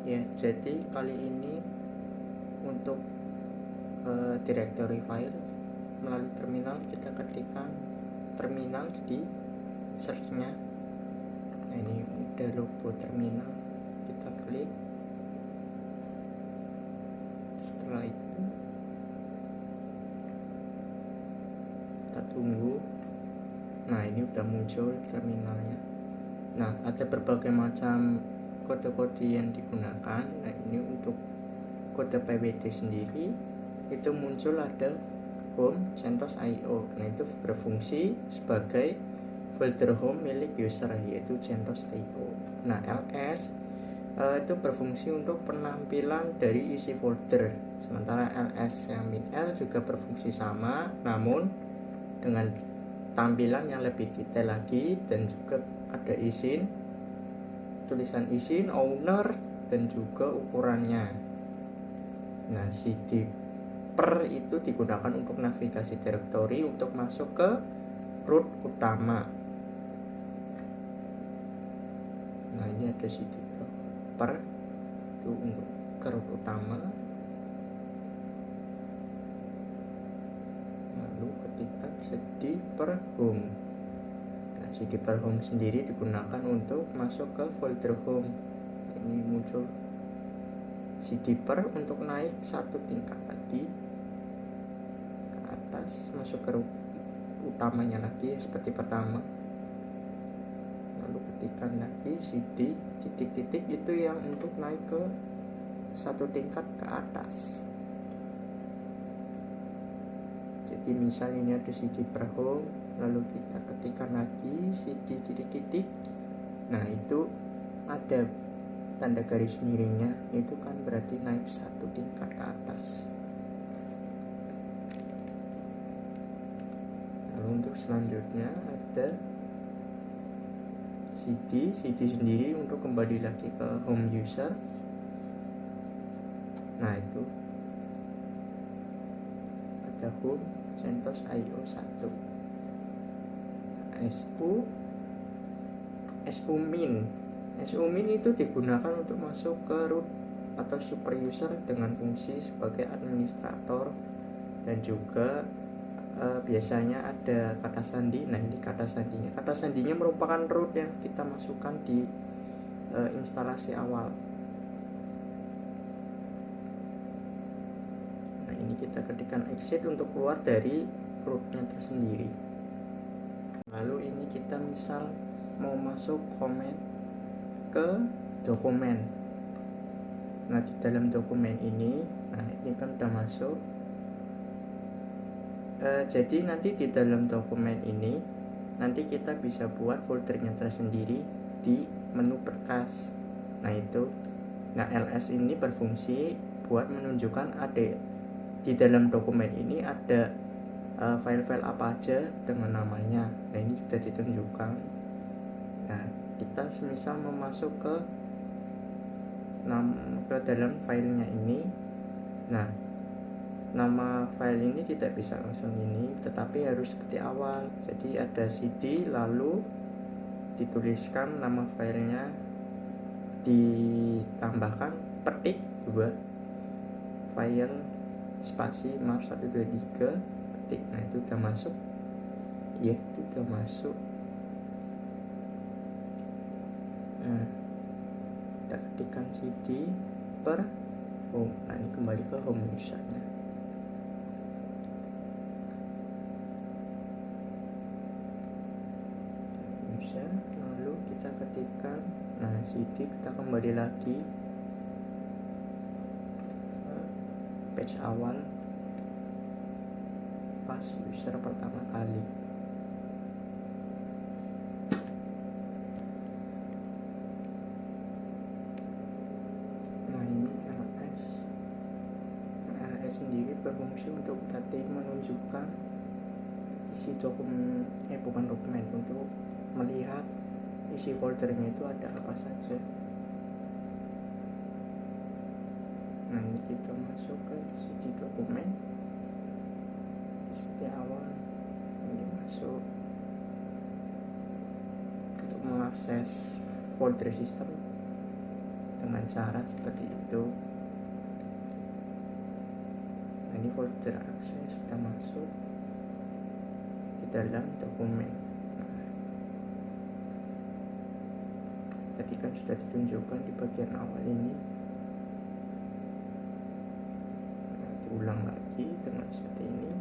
Ya, jadi kali ini untuk directory file melalui terminal, kita ketikkan terminal di search-nya. Nah, ini udah logo terminal, kita klik. Setelah itu kita tunggu. Nah, ini udah muncul terminalnya. Nah, ada berbagai macam kode-kode yang digunakan. Nah, ini untuk kode PWT sendiri itu muncul ada home CentOS.io. Nah, itu berfungsi sebagai folder home milik user, yaitu CentOS.io. Nah, ls itu berfungsi untuk penampilan dari isi folder, sementara ls yang min l juga berfungsi sama, namun dengan tampilan yang lebih detail lagi, dan juga ada izin, tulisan izin, owner, dan juga ukurannya. Nah, cd per itu digunakan untuk navigasi directory untuk masuk ke root utama. Nah, ini ada cd per itu untuk ke root utama. Lalu ketika cd per home. Nah, cd per home sendiri digunakan untuk masuk ke folder home. Ini muncul cd per untuk naik satu tingkat lagi ke atas, masuk ke root utamanya lagi seperti pertama. Lalu ketikkan lagi cd titik-titik, itu yang untuk naik ke satu tingkat ke atas. Jadi misal ini ada cd per home, lalu kita ketikkan lagi cd titik-titik. Nah, itu ada tanda garis miringnya, itu kan berarti naik satu tingkat ke atas. Lalu untuk selanjutnya ada cd sendiri untuk kembali lagi ke home user. Nah, itu ada home CentOS.io 1. su min itu digunakan untuk masuk ke root atau super user dengan fungsi sebagai administrator, dan juga biasanya ada kata sandi. Nah, ini kata sandinya merupakan root yang kita masukkan di instalasi awal. Nah, ini kita ketikkan exit untuk keluar dari rootnya tersendiri. Lalu ini kita misal mau masuk komen ke dokumen. Nah, di dalam dokumen ini, nah ini kan udah masuk. Jadi nanti di dalam dokumen ini nanti kita bisa buat foldernya tersendiri di menu berkas. Nah, itu. Nah, ls ini berfungsi buat menunjukkan ada di dalam dokumen ini ada file-file apa aja dengan namanya. Nah, ini sudah ditunjukkan. Nah, kita misal mau masuk ke dalam filenya ini. Nah, nama file ini tidak bisa langsung ini, tetapi harus seperti awal. Jadi ada cd, lalu dituliskan nama filenya, ditambahkan petik 2 file spasi mars 123 petik. Nah, itu udah masuk. Ya, itu udah masuk. Nah, kita ketikkan cd per home. Nah, ini kembali ke home usernya. Lalu kita ketikkan, nah cd, kita kembali lagi ke page awal pas user pertama kali. Nah, ini ls sendiri berfungsi untuk tadi menunjukkan isi dokumen, bukan dokumen, untuk melihat isi foldernya itu ada apa saja. Nah, ini kita masuk ke cd dokumen seperti awal. Ini masuk untuk mengakses folder sistem dengan cara seperti itu. Nah, ini folder akses sudah masuk di dalam dokumen. Nah, tadi kan sudah ditunjukkan di bagian awal ini. Nah, diulang lagi dengan seperti ini.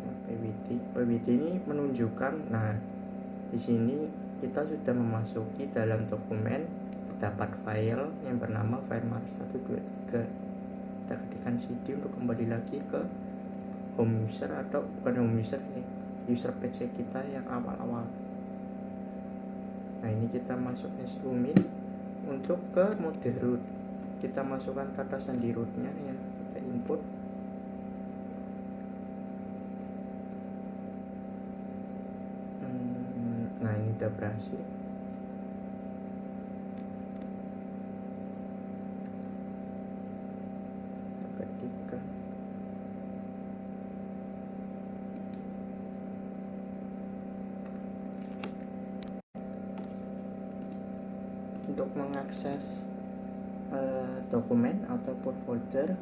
Nah, PWD ini menunjukkan, nah di sini kita sudah memasuki dalam dokumen, terdapat file yang bernama file mar123. Kita ketikkan cd untuk kembali lagi ke home user, atau bukan home user nih, user PC kita yang awal-awal. Nah, ini kita masuk sumin untuk ke mode root. Kita masukkan kata sandi rootnya yang kita input. Nah, ini udah berhasil. Kita ketikkan untuk mengakses dokumen ataupun folder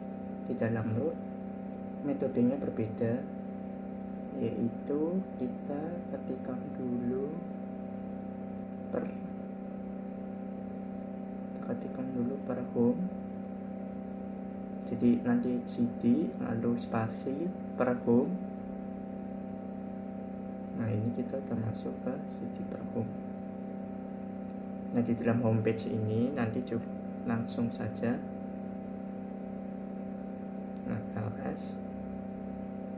di dalam root, metodenya berbeda, yaitu kita ketikkan dulu per home. Jadi nanti cd lalu spasi per home. Nah, ini kita udah masuk ke cd per home. Nah, di dalam homepage ini nanti langsung saja ls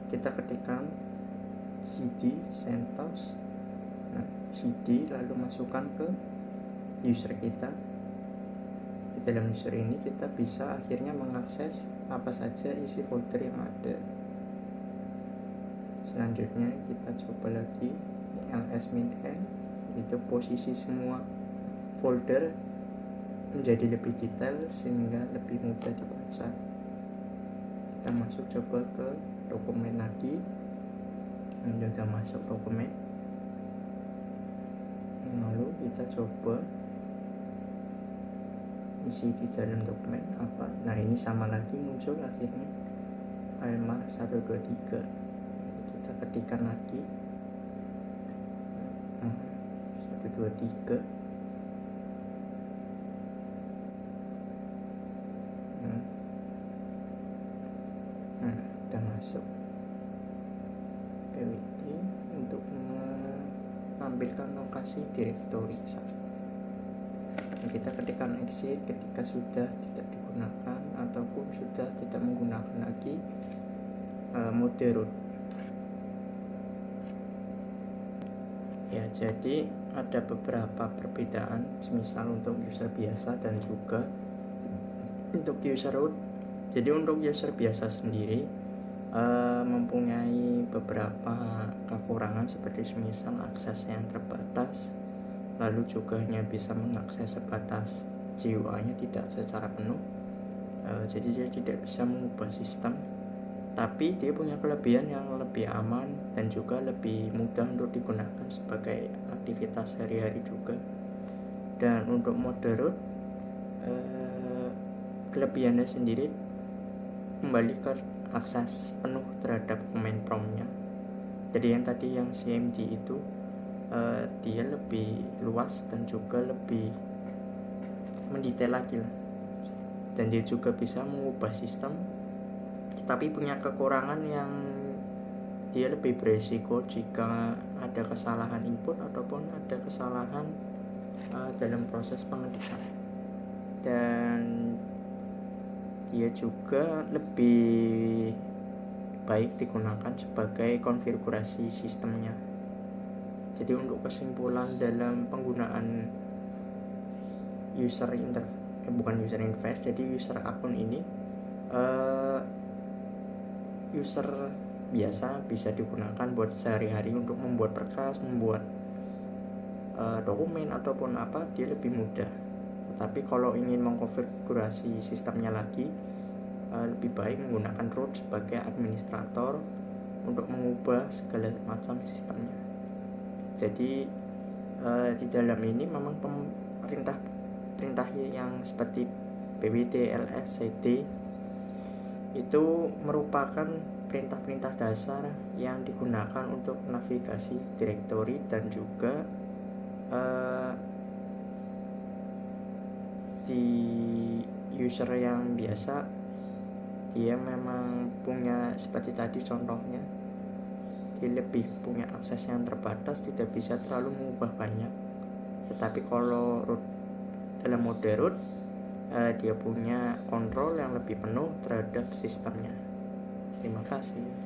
kita ketikkan cd CentOS. Nah, cd lalu masukkan ke user kita. Di dalam user ini kita bisa akhirnya mengakses apa saja isi folder yang ada. Selanjutnya kita coba lagi ls-n, itu posisi semua folder menjadi lebih detail sehingga lebih mudah dibaca. Kita masuk coba ke dokumen lagi. Ini sudah masuk dokumen. Lalu kita coba isi di dalam dokumen apa. Nah, ini sama lagi muncul akhirnya file mar123. Kita ketikkan lagi 123. Nah, kita masuk PWD untuk mengambilkan lokasi direktori. Kita ketikkan exit ketika sudah tidak digunakan ataupun sudah tidak menggunakan lagi mode root. Ya, jadi ada beberapa perbedaan, semisal untuk user biasa dan juga untuk user root. Jadi untuk user biasa sendiri mempunyai beberapa kekurangan, seperti semisal akses yang terbatas, lalu juga hanya bisa mengakses sebatas GUI-nya, tidak secara penuh. Jadi dia tidak bisa mengubah sistem, tapi dia punya kelebihan yang lebih aman dan juga lebih mudah untuk digunakan sebagai aktivitas sehari-hari juga. Dan untuk mode root, kelebihannya sendiri kembali ke akses penuh terhadap command prompt-nya. Jadi yang tadi yang CMD itu dia lebih luas dan juga lebih mendetail lagi lah, dan dia juga bisa mengubah sistem, tapi punya kekurangan yang dia lebih beresiko jika ada kesalahan input ataupun ada kesalahan dalam proses pengeditan. Dan dia juga lebih baik digunakan sebagai konfigurasi sistemnya. Jadi untuk kesimpulan dalam penggunaan user interface, jadi user akun ini, user biasa bisa digunakan buat sehari-hari untuk membuat berkas, membuat dokumen ataupun apa, dia lebih mudah. Tetapi kalau ingin mengkonfigurasi sistemnya lagi, lebih baik menggunakan root sebagai administrator untuk mengubah segala macam sistemnya. Jadi Di dalam ini memang perintah yang seperti BWT, ls, cd itu merupakan perintah-perintah dasar yang digunakan untuk navigasi direktori, dan juga di user yang biasa dia memang punya seperti tadi contohnya, dia lebih punya akses yang terbatas, tidak bisa terlalu mengubah banyak. Tetapi kalau root, dalam mode root dia punya kontrol yang lebih penuh terhadap sistemnya. Terima kasih.